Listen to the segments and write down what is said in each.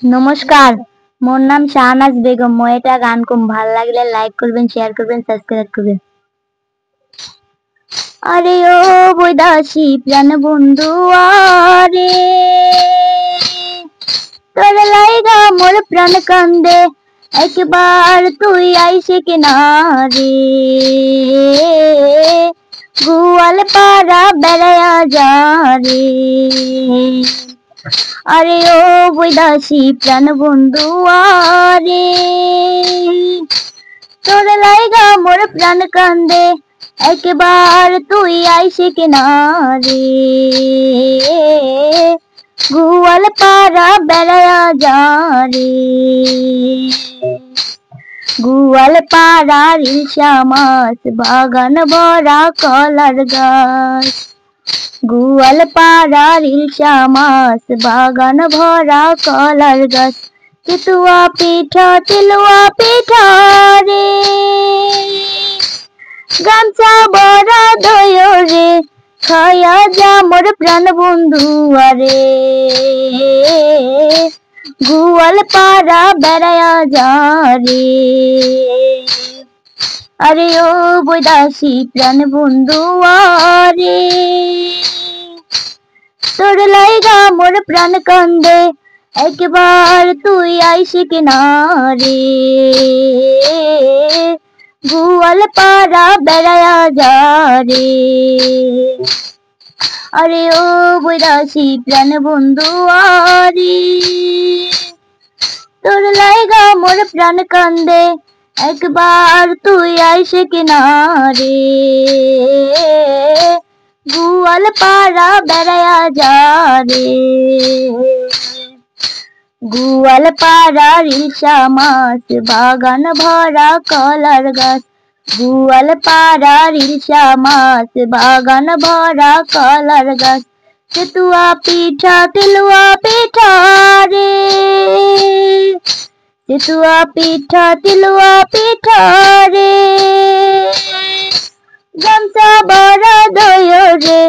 নমস্কার, মোর নাম শাহনাজ বেগম। মই এটা গান কম, ভাল লাগলে লাইক করবেন, শেয়ার করবেন, সাবস্ক্রাইব করবেন। আরে ও বৈদাসী প্রাণ বন্ধু আরে, তোর লাইগা মোর প্রাণ কান্দে, একবার তুই আইসে কিনারে, গোয়াল পাড়া বেড়ায়া যা রে। আরে ও বৈদাসী প্রাণ বন্ধু আরে, তোর লাইগা মোর প্রাণ কান্দে, একবার তুই আইসে কিনারে, গোয়াল পাড়া বেড়ায়া যা রে। গোয়াল পাড়ার ইলশা মাছ, বাগান ভরা কলার গাছ। গোয়াল পাড়ার ইলশা মাছ, বাগান ভরা কলার গাছ। চিতুয়া পিঠা তিলুয়া পিঠা রে, গামছা বড়া দয় রে, খায়া যা মোর প্রাণ বন্ধু আরে, গোয়াল পাড়া বেড়ায়া যা রে। আরে ও বৈদাসী প্রাণ বন্ধু আরে, তোর লাইগা মোর প্রাণ কান্দে, একবার তুই আইসে কিনারে, গোয়াল পাড়া বেড়ায়া যা রে। আরে ও বৈদাসী প্রাণ বন্ধু আরে, তোর লাইগা মোর প্রাণ কান্দে, একবার তুই আইসে কিনারে, গোয়াল পাড়া বেড়ায়া যা রে। গোয়াল পাড়ার ইলশা মাছ, বাগান ভরা কলার গাছ। গোয়াল পাড়ার ইলশা মাছ, বাগান ভরা কলার গাছ। চিতুয়া পিঠা তিলুয়া পিঠা রে, চিতুয়া পিঠা তিলুয়া পিঠা রে, গামছা বড়া দয় রে,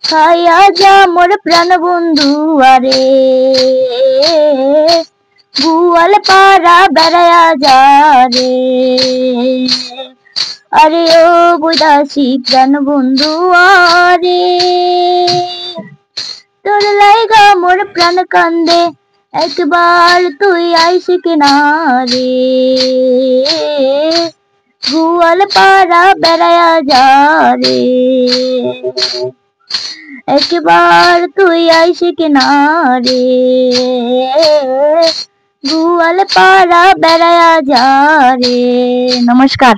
খায়া যা মোর প্রাণ বন্ধু আরে, গোয়াল পাড়া বেড়ায়া যা রে। আরে ও বৈদাসী প্রাণ বন্ধু আরে, তোর লাইগা মোর প্রাণ কান্দে, একবার তুই আইসে কিনারে, গোয়াল পাড়া বেড়ায়া যা রে। একবার তুই আইসে কিনারে, গোয়াল পাড়া বেড়ায়া যা রে। নমস্কার।